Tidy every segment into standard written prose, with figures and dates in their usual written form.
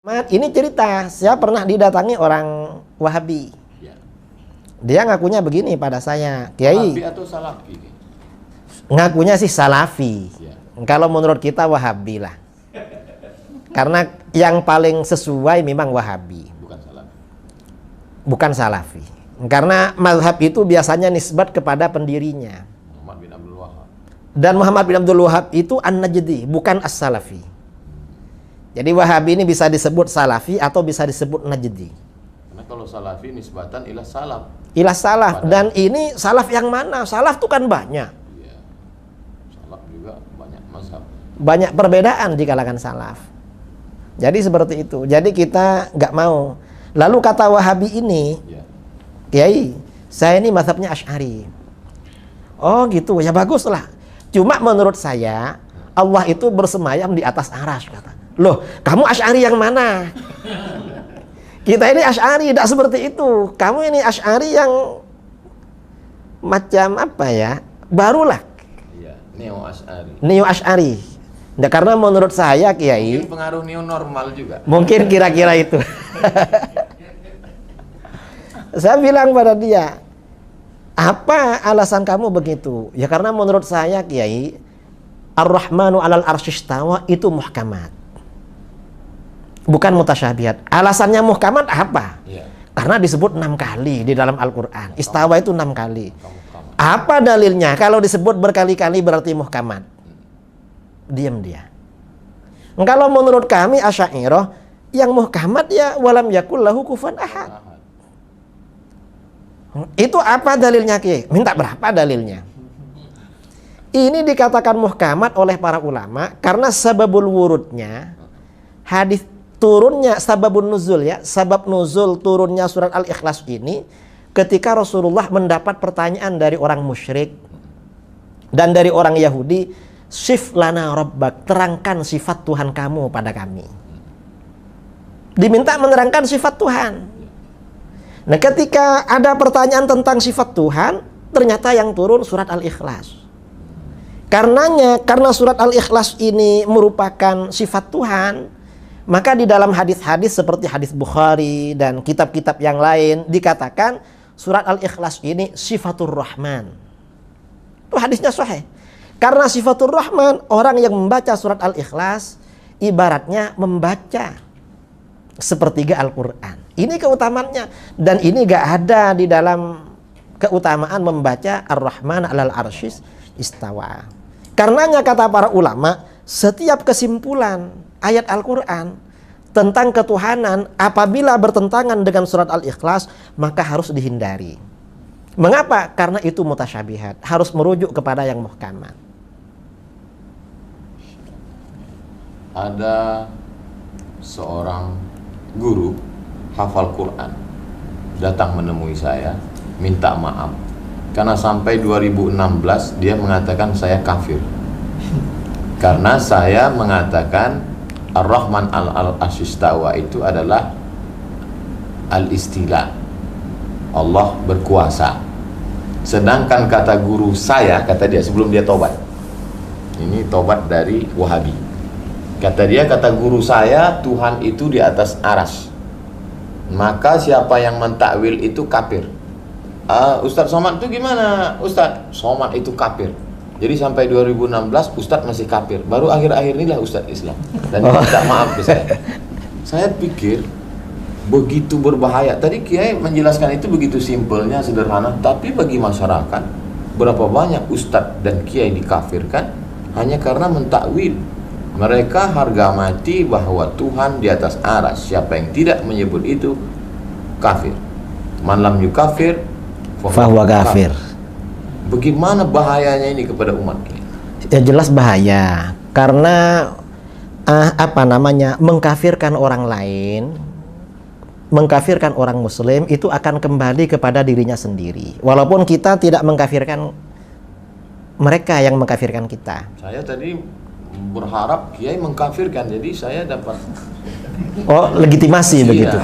Ini cerita, saya pernah didatangi orang Wahabi. Ya. Dia ngakunya begini pada saya, Kiai. Wahabi atau Salafi? Ngakunya sih Salafi. Ya. Kalau menurut kita Wahabi lah. Karena yang paling sesuai memang Wahabi. Bukan Salafi. Bukan Salafi. Karena mazhab itu biasanya nisbat kepada pendirinya. Muhammad bin Abdul Wahab. Dan Muhammad bin Abdul Wahab itu An-Najdi, bukan As-Salafi. Jadi Wahabi ini bisa disebut Salafi atau bisa disebut Najdi. Karena kalau Salafi nisbatan ilah salaf. Ilah salaf. Dan ini salaf yang mana? Salaf itu kan banyak. Iya. Salaf juga banyak mazhab. Banyak perbedaan di kalangan salaf. Jadi seperti itu. Jadi kita nggak mau. Lalu kata Wahabi ini, Ya. Kiai, saya ini mazhabnya Asy'ari. Oh gitu, ya bagus lah. Cuma menurut saya, Allah itu bersemayam di atas arsy, kata. Loh, kamu Asy'ari yang mana? Kita ini Asy'ari, tidak seperti itu. Kamu ini Asy'ari yang macam apa ya? Barulah. Iya, Neo Asy'ari. Neo Asy'ari. Nah, karena menurut saya, Kiai, Mungkin pengaruh neo normal juga. mungkin kira-kira itu. Saya bilang pada dia, apa alasan kamu begitu? Ya karena menurut saya, Kiai, Ar-Rahmanu 'alal arsy istawa itu muhkamat. Bukan mutasyabihat. Alasannya muhkamat apa? Iya. Karena disebut 6 kali di dalam Al-Quran. Istawa itu 6 kali. Kamu. Apa dalilnya? Kalau disebut berkali-kali berarti muhkamat. Diam dia. Kalau menurut kami Asy'ariyah, yang muhkamat ya walam yakul lahu kufuwan ahad. Itu apa dalilnya, Ki? Minta berapa dalilnya? Ini dikatakan muhkamat oleh para ulama karena sababul wurudnya, hadis turunnya, sababun nuzul ya, sabab nuzul turunnya surat Al-Ikhlas ini ketika Rasulullah mendapat pertanyaan dari orang musyrik dan dari orang Yahudi, sif lana rabbak, terangkan sifat Tuhan kamu pada kami. Diminta menerangkan sifat Tuhan. Nah, ketika ada pertanyaan tentang sifat Tuhan, ternyata yang turun surat Al-Ikhlas. Karena surat Al-Ikhlas ini merupakan sifat Tuhan, maka di dalam hadis-hadis seperti hadis Bukhari dan kitab-kitab yang lain dikatakan surat Al-Ikhlas ini sifatur Rahman. Itu hadisnya sahih. Karena sifatur Rahman, orang yang membaca surat Al-Ikhlas ibaratnya membaca sepertiga Al-Quran. Ini keutamaannya. Dan ini gak ada di dalam keutamaan membaca Ar-Rahman 'alal arsy istawa. Karenanya kata para ulama, setiap kesimpulan ayat Al-Quran tentang ketuhanan apabila bertentangan dengan surat Al-Ikhlas, maka harus dihindari. Mengapa? Karena itu mutasyabihat, harus merujuk kepada yang muhkamat. Ada seorang guru hafal Quran datang menemui saya, minta maaf karena sampai 2016 dia mengatakan saya kafir karena saya mengatakan Ar-Rahman al-arsy istawa itu adalah al-istila, Allah berkuasa. Sedangkan kata guru saya, kata dia sebelum dia tobat, ini tobat dari Wahabi, kata dia, kata guru saya, Tuhan itu di atas aras, maka siapa yang mentakwil itu kafir. Ustadz Somad itu gimana? Ustadz Somad itu kafir. Jadi sampai 2016 Ustadz masih kafir. Baru akhir-akhir inilah Ustadz Islam. Dan dia minta maaf ke saya. Saya pikir begitu berbahaya. Tadi Kiai menjelaskan itu begitu simpelnya, sederhana. Tapi bagi masyarakat, berapa banyak Ustadz dan Kiai dikafirkan hanya karena mentakwil. Mereka harga mati bahwa Tuhan di atas aras. Siapa yang tidak menyebut itu kafir. Man lam yukafir Fahuwa kafir. Bagaimana bahayanya ini kepada umat kita? Ya jelas bahaya. Karena mengkafirkan orang lain, mengkafirkan orang muslim itu akan kembali kepada dirinya sendiri. Walaupun kita tidak mengkafirkan mereka yang mengkafirkan kita. Saya tadi berharap Kiai mengkafirkan, jadi saya dapat legitimasi iya. Begitu.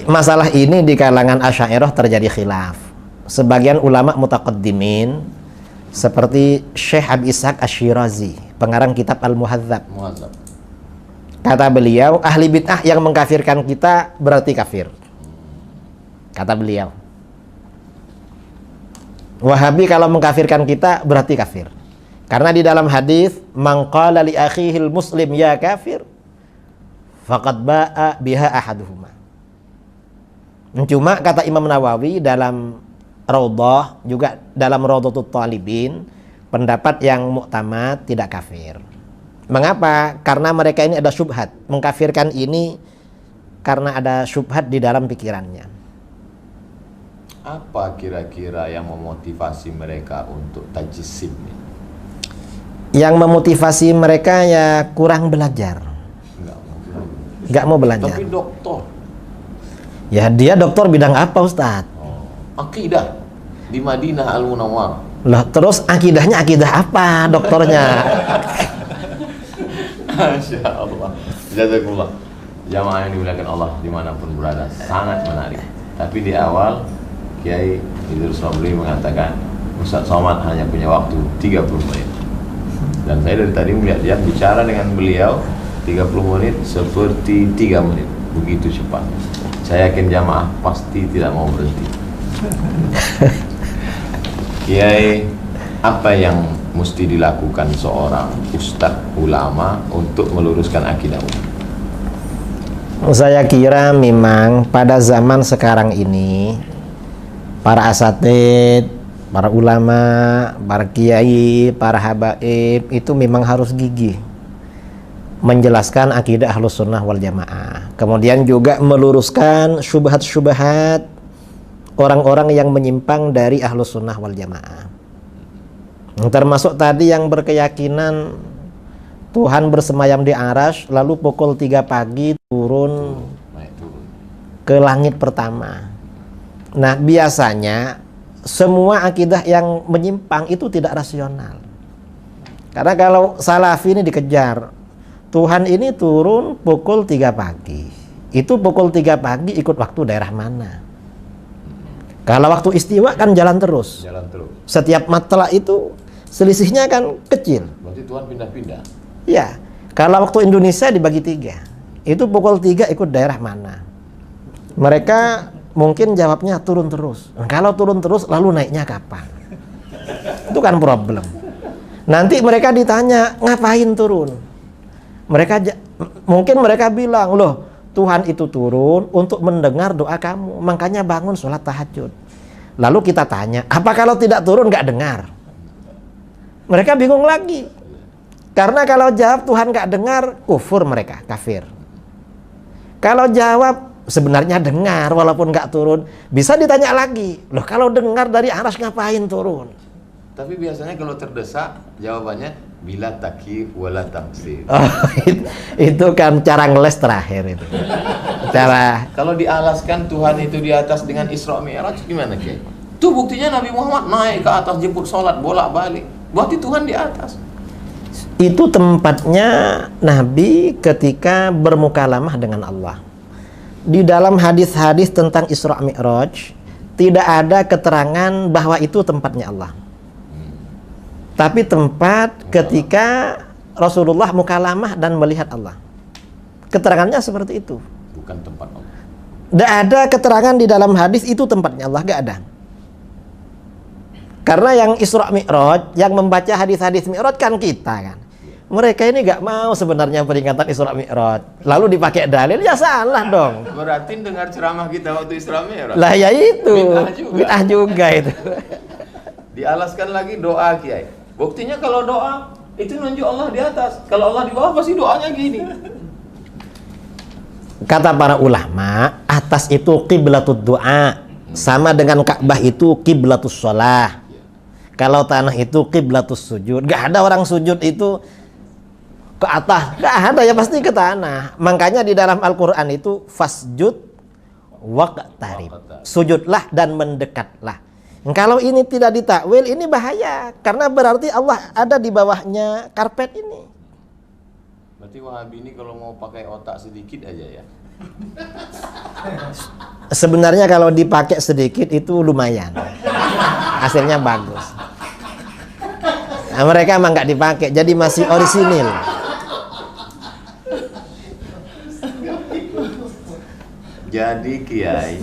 Masalah ini di kalangan Asy'ariyah terjadi khilaf. Sebagian ulama mutaqaddimin seperti Syekh Abi Ishaq Asy-Syirazi, pengarang kitab Al-Muhadzab, Kata beliau, ahli bid'ah yang mengkafirkan kita berarti kafir. Kata beliau. Wahabi kalau mengkafirkan kita berarti kafir. Karena di dalam hadis, man qala li akhihil muslim ya kafir, faqad ba'a biha ahaduhuma. Cuma kata Imam Nawawi dalam Raudhah, juga dalam Raudhatut Thalibin, pendapat yang muktamad tidak kafir. Mengapa? Karena mereka ini ada syubhat. Mengkafirkan ini karena ada syubhat di dalam pikirannya. Apa kira-kira yang memotivasi mereka untuk tajsim ini? Yang memotivasi mereka ya kurang belajar. Nggak mau belajar. Tapi doktor. Ya dia doktor bidang apa Ustadz? Akidah di Madinah Al-Munawwarah. Lah terus akidahnya akidah apa doktornya? Masya Allah. Jazakumullah. Jamaah yang dimuliakan Allah dimanapun berada, sangat menarik. Tapi di awal Kiai Idrus Ramli mengatakan Ustaz Somad hanya punya waktu 30 menit. Dan saya dari tadi melihat dia bicara dengan beliau 30 menit seperti 3 menit. Begitu cepat. Saya yakin jamaah pasti tidak mau berhenti. Kiai, apa yang mesti dilakukan seorang ustadz ulama untuk meluruskan akidah umat? Saya kira memang pada zaman sekarang ini para asatid, para ulama, para kiai, para habaib itu memang harus gigih menjelaskan akidah Ahlus Sunnah wal Jamaah. Kemudian juga meluruskan syubhat-syubhat orang-orang yang menyimpang dari Ahlus Sunnah wal Jamaah. Termasuk tadi yang berkeyakinan Tuhan bersemayam di arasy, lalu pukul 3 pagi turun ke langit pertama. Nah, biasanya semua akidah yang menyimpang itu tidak rasional. Karena kalau salafi ini dikejar, Tuhan ini turun pukul 3 pagi. Itu pukul 3 pagi ikut waktu daerah mana? Kalau waktu istiwa kan jalan terus. Jalan terus. Setiap matla itu selisihnya kan kecil. Berarti Tuhan pindah-pindah. Ya, kalau waktu Indonesia dibagi 3. Itu pukul 3 ikut daerah mana? Mereka mungkin jawabnya turun terus. Nah, kalau turun terus lalu naiknya kapan? Itu kan problem. Nanti mereka ditanya, ngapain turun? Mungkin mereka bilang, loh, Tuhan itu turun untuk mendengar doa kamu, makanya bangun sholat tahajud. Lalu kita tanya, apa kalau tidak turun nggak dengar? Mereka bingung lagi. Karena kalau jawab Tuhan nggak dengar, kufur mereka, kafir. Kalau jawab sebenarnya dengar walaupun nggak turun, bisa ditanya lagi, loh kalau dengar dari arasy ngapain turun? Tapi biasanya kalau terdesak, jawabannya bila takyif wala tamsil. Oh, itu kan cara ngeles terakhir itu. Cara Kalau dialaskan Tuhan itu di atas dengan Isra Mi'raj gimana, Kiai? Itu buktinya Nabi Muhammad naik ke atas jemput sholat bolak-balik. Berarti Tuhan di atas. itu tempatnya Nabi ketika bermukalamah dengan Allah. Di dalam hadis-hadis tentang Isra Mi'raj tidak ada keterangan bahwa itu tempatnya Allah. Tapi tempat ketika Rasulullah mukalamah dan melihat Allah. Keterangannya seperti itu. Bukan tempat Allah. Tidak ada keterangan di dalam hadis itu tempatnya Allah, gak ada. Karena yang Isra Mi'raj, yang membaca hadis-hadis Mi'raj kan kita kan. Mereka ini gak mau sebenarnya peringatan Isra Mi'raj. Lalu dipakai dalil, ya salah dong. Berarti dengar ceramah kita waktu Isra Mi'raj. Lah ya itu, Bid'ah juga itu. Dialaskan lagi doa, Kiai. Buktinya kalau doa itu nunjuk Allah di atas. Kalau Allah di bawah pasti doanya gini. Kata para ulama, atas itu qiblatud doa, sama dengan Ka'bah itu qiblatus shalah. Kalau tanah itu qiblatus sujud. Gak ada orang sujud itu ke atas, gak ada, ya pasti ke tanah. Makanya di dalam Al-Quran itu fasjud waqtarib, sujudlah dan mendekatlah. Kalau ini tidak ditakwil, ini bahaya, karena berarti Allah ada di bawahnya karpet ini. Berarti Wahabi ini kalau mau pakai otak sedikit aja ya. Sebenarnya kalau dipakai sedikit itu lumayan, hasilnya bagus. Nah, mereka emang nggak dipakai, jadi masih orisinil. Jadi Kiai,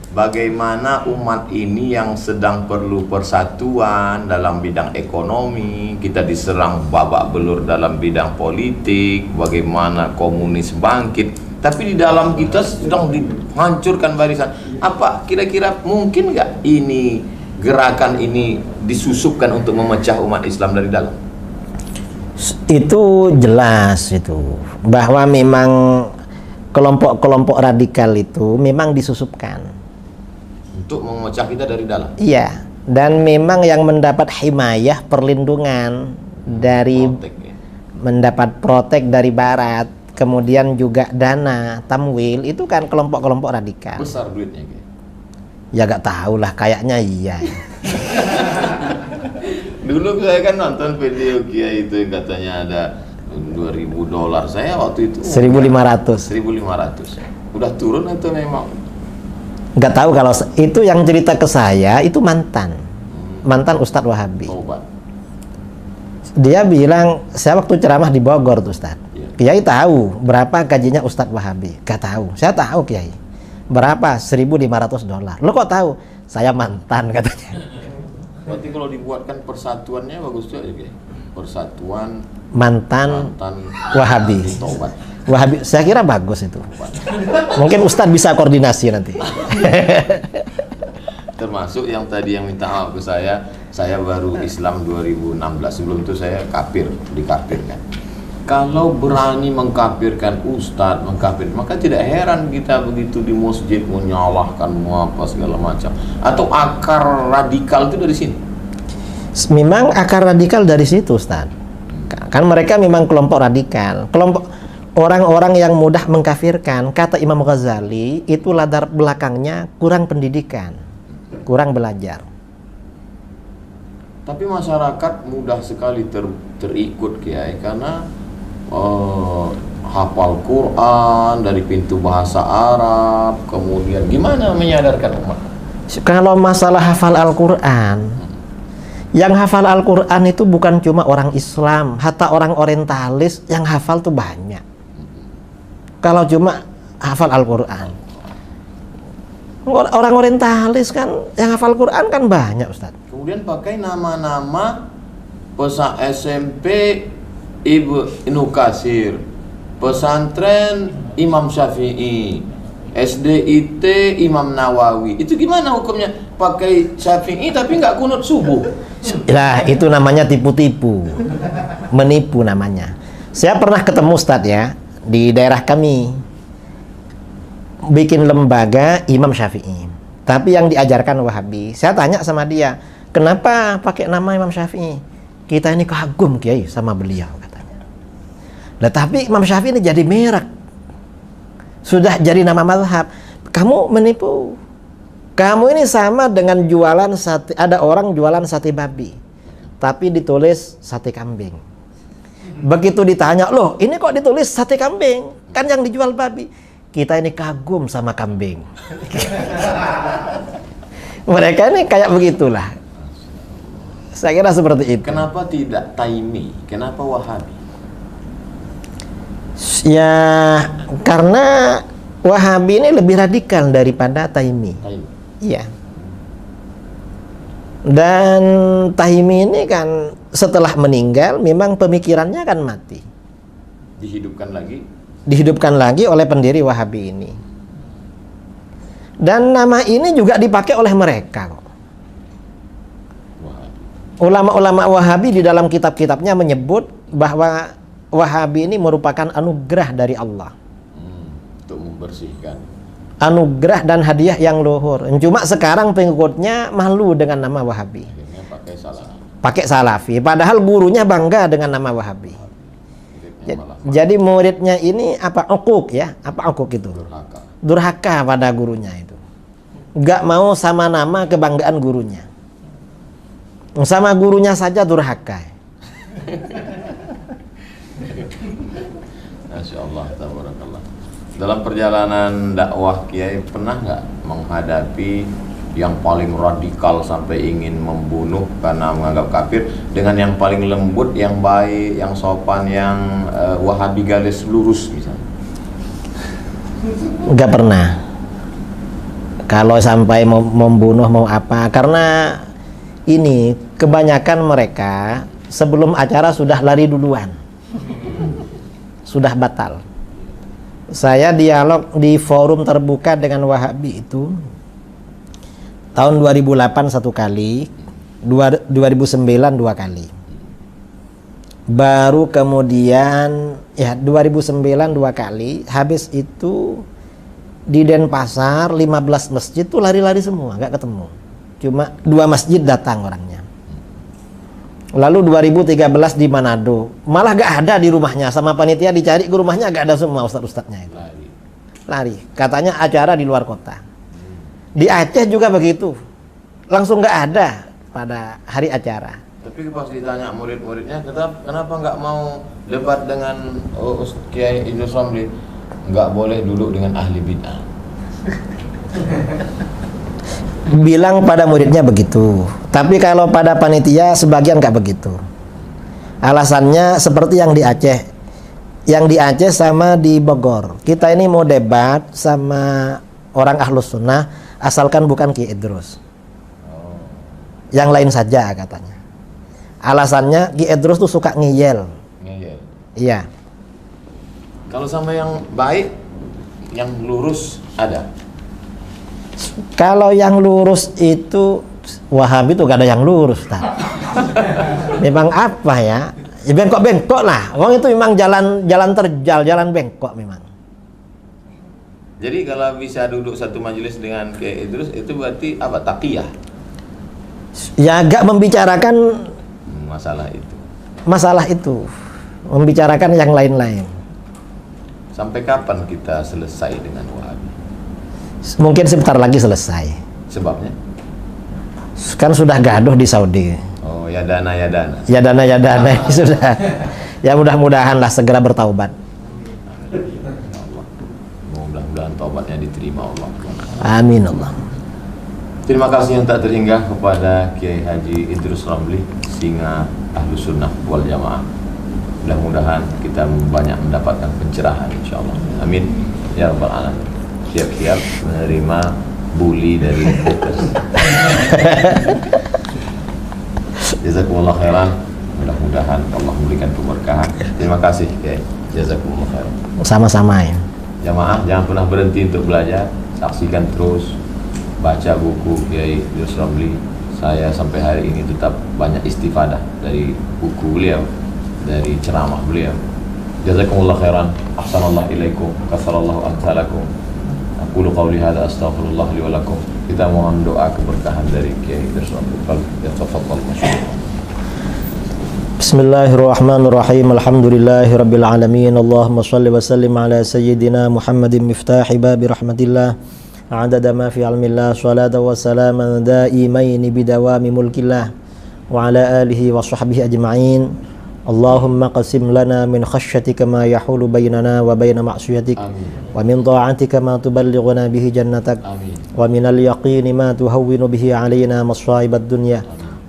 bagaimana umat ini yang sedang perlu persatuan dalam bidang ekonomi, kita diserang babak belur dalam bidang politik, bagaimana komunis bangkit, tapi di dalam kita sedang dihancurkan barisan. Apa kira-kira mungkin nggak ini gerakan ini disusupkan untuk memecah umat Islam dari dalam? Itu jelas itu bahwa memang kelompok-kelompok radikal itu memang disusupkan Untuk memecah kita dari dalam. iya, dan memang yang mendapat himayah, perlindungan dari Protek, ya. mendapat protek dari barat, kemudian juga dana tamwil, itu kan kelompok-kelompok radikal. Besar duitnya Kiai. Ya gak tahu lah, kayaknya iya. Dulu saya kan nonton video Kiai itu yang katanya ada $2.000. Saya waktu itu 1.500. 1.500. Udah turun atau memang? Gak tahu, kalau itu yang cerita ke saya itu mantan Ustadz Wahabi. Tobat. Dia bilang, saya waktu ceramah di Bogor tuh Ustadz, Iya. Kiai tahu berapa gajinya Ustadz Wahabi? Gak tahu. Saya tahu Kiai. Berapa? $1.500. Lo kok tahu? Saya mantan, katanya. Berarti kalau dibuatkan persatuannya bagus juga ya, persatuan Mantan mantan Wahabi. tobat. Wahabi, saya kira bagus itu. Mungkin Ustadz bisa koordinasi nanti. Termasuk yang tadi yang minta maaf ke saya baru Islam 2016. Sebelum itu saya kafir, dikafirkan. Kalau berani mengkafirkan ustadz, maka tidak heran kita begitu di masjid menyalahkan apa segala macam. Atau akar radikal itu dari sini. Memang akar radikal dari situ, Ustadz. Kan mereka memang kelompok radikal, kelompok orang-orang yang mudah mengkafirkan. Kata Imam Ghazali, itu latar belakangnya kurang pendidikan, kurang belajar. Tapi masyarakat mudah sekali terikut Kiai karena hafal Quran dari pintu bahasa Arab, kemudian gimana menyadarkan umat? Kalau masalah hafal Al-Quran, yang hafal Al-Quran itu bukan cuma orang Islam, hatta orang orientalis yang hafal tuh banyak. Kalau cuma hafal Al-Quran, orang orientalis kan yang hafal Quran kan banyak, Ustaz. Kemudian pakai nama-nama pesan SMP Ibnu Katsir, pesantren Imam Syafi'i, SDIT Imam Nawawi. Itu gimana hukumnya? Pakai Syafi'i tapi nggak kunut subuh. Lah, itu namanya tipu-tipu, menipu namanya. Saya pernah ketemu Ustadz ya di daerah kami, bikin lembaga Imam Syafi'i, tapi yang diajarkan Wahabi. Saya tanya sama dia, kenapa pakai nama Imam Syafi'i? Kita ini kagum Kiai sama beliau, katanya. Nah, tapi Imam Syafi'i ini jadi merek, sudah jadi nama mazhab. Kamu menipu. Kamu ini sama dengan jualan sate. Ada orang jualan sate babi, tapi ditulis sate kambing. Begitu ditanya, loh ini kok ditulis sate kambing? Kan yang dijual babi. Kita ini kagum sama kambing. Mereka ini kayak begitulah. Saya kira seperti itu. Kenapa tidak Taimi? Kenapa Wahabi? Ya, karena Wahabi ini lebih radikal daripada Taimi. Taimi. Iya. Dan Taimi ini kan setelah meninggal memang pemikirannya kan mati. Dihidupkan lagi. Dihidupkan lagi oleh pendiri Wahabi ini. Dan nama ini juga dipakai oleh mereka kok. Wahabi. Ulama-ulama Wahabi di dalam kitab-kitabnya menyebut bahwa Wahabi ini merupakan anugerah dari Allah. Untuk membersihkan. Anugerah dan hadiah yang luhur. Cuma sekarang pengikutnya malu dengan nama Wahabi. Akhirnya pakai salah. Pakai Salafi. Padahal gurunya bangga dengan nama Wahabi. Malah Jadi muridnya ini apa? Ukuk ya? Apa ukuk itu? durhaka. Durhaka pada gurunya itu. Gak mau sama nama kebanggaan gurunya. Sama gurunya saja durhaka. Masya Allah, tabarakallah. Dalam perjalanan dakwah Kiai pernah nggak menghadapi yang paling radikal sampai ingin membunuh karena menganggap kafir, dengan yang paling lembut, yang baik, yang sopan, yang Wahabi garis lurus misalnya? Nggak pernah. Kalau sampai mau membunuh mau apa, karena ini kebanyakan mereka sebelum acara sudah lari duluan, sudah batal. Saya dialog di forum terbuka dengan Wahabi itu tahun 2008 satu kali, 2009 dua kali. Baru kemudian ya 2009 dua kali, habis itu di Denpasar 15 masjid tuh lari-lari semua, nggak ketemu. Cuma 2 masjid datang orangnya. Lalu 2013 di Manado, malah nggak ada di rumahnya, sama panitia dicari ke rumahnya nggak ada semua ustadz-ustadznya itu. Lari. Katanya acara di luar kota. Di Aceh juga begitu, langsung nggak ada pada hari acara. Tapi pas ditanya murid-muridnya, kenapa nggak mau debat dengan Kiai Idrus Ramli? Nggak boleh duduk dengan ahli bid'ah. Bilang pada muridnya begitu. Tapi kalau pada panitia sebagian nggak begitu. Alasannya seperti yang di Aceh. Yang di Aceh sama di Bogor. Kita ini mau debat sama orang Ahlus Sunnah, asalkan bukan Ki Idrus. Yang lain saja katanya. Alasannya Ki Idrus tuh suka ngeyel. Ngeyel. Iya. Kalau sama yang baik, yang lurus ada. Kalau yang lurus itu Wahabi tuh gak ada yang lurus, memang apa ya? Ya bengkok-bengkok lah. Wong itu memang jalan terjal, jalan bengkok memang. Jadi kalau bisa duduk satu majelis dengan Kiai Idrus itu berarti apa? Taqiyah. Ya agak membicarakan masalah itu. Membicarakan yang lain-lain. Sampai kapan kita selesai dengan Wahabi? Mungkin sebentar lagi selesai. Sebabnya? Kan sudah gaduh di Saudi. Oh, ya dana. Ya dana sudah. Ya mudah-mudahan lah segera bertaubat. Mudah-mudahan taubatnya diterima Allah. Amin Allah. Terima kasih yang tak terhingga kepada Kiai Haji Idrus Ramli, singa Ahlus Sunnah wal Jamaah. Mudah-mudahan kita banyak mendapatkan pencerahan insyaallah. Amin ya rabbal alamin. Siap-siap menerima bully dari haters. Jazakumullah khairan. Mudah-mudahan Allah memberikan keberkahan. Terima kasih Kiai. Jazakumullah khairan. Sama-sama ya. Jamaah jangan pernah berhenti untuk belajar. Saksikan terus, baca buku Kiai Idrus Ramli. Saya sampai hari ini tetap banyak istifadah dari buku beliau, dari ceramah beliau. Jazakumullah khairan. Ahsanallahu ilaikum. Kasarallahu amsalakum. Aqulu qawli hadza astaghfirullah li wa lakum. Kita mohon doa keberkahan dari Kiai Idrus Ramli. Tafadhal masyaallah. Bismillahirrahmanirrahim. Alhamdulillahirabbil alamin. Allahumma shalli wa sallim ala sayyidina Muhammadin miftahi babi rahmatillah. Adada ma fi ilmillah. Shalata wa salaman daimaini bidawami mulkillah. Wa ala alihi wa sahbihi ajma'in. Allahumma qasim lana min khasyatika ma yahulu bainana wa baina ma'siyatik, wa min ta'atika ma tuballighuna bihi jannatak, wa min al-yaqini ma tuhawwinu bihi alaina masa'ibad dunya.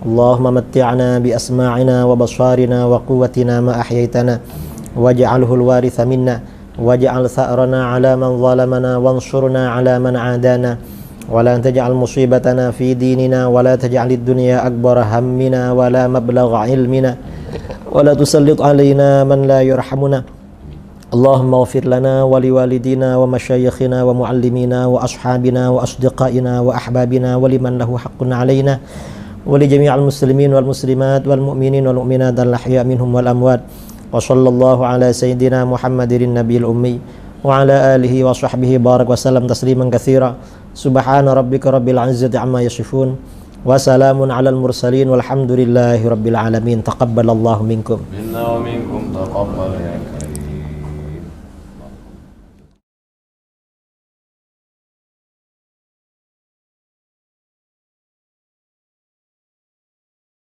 Allahumma matti'na bi asma'ina wa basarina wa quwwatina ma ahyaytana waj'alhu al-waritha minna waj'al tha'rana 'ala man zalamana wansurna 'ala man 'adana wa la taj'al musibatana fi dinina wa la taj'alid dunya akbara hammina wa la mablagha ilmina ولا تسلط علينا من لا يرحمنا اللهم اغفر لنا ولوالدينا ومشايخنا ومعلمينا وأصحابنا وأصدقائنا وأحبابنا ولمن له حق علينا ولجميع المسلمين والمسلمات والمؤمنين والمؤمنات الأحياء منهم والأموات وصلى الله على سيدنا محمد النبي الأمي وعلى آله وصحبه بارك وسلم تسليما كثيرا سبحان ربك رب العزة عما يصفون وسلام على المرسلين والحمد لله رب العالمين تقبل الله منكم منا ومنكم تقبل يا كريم.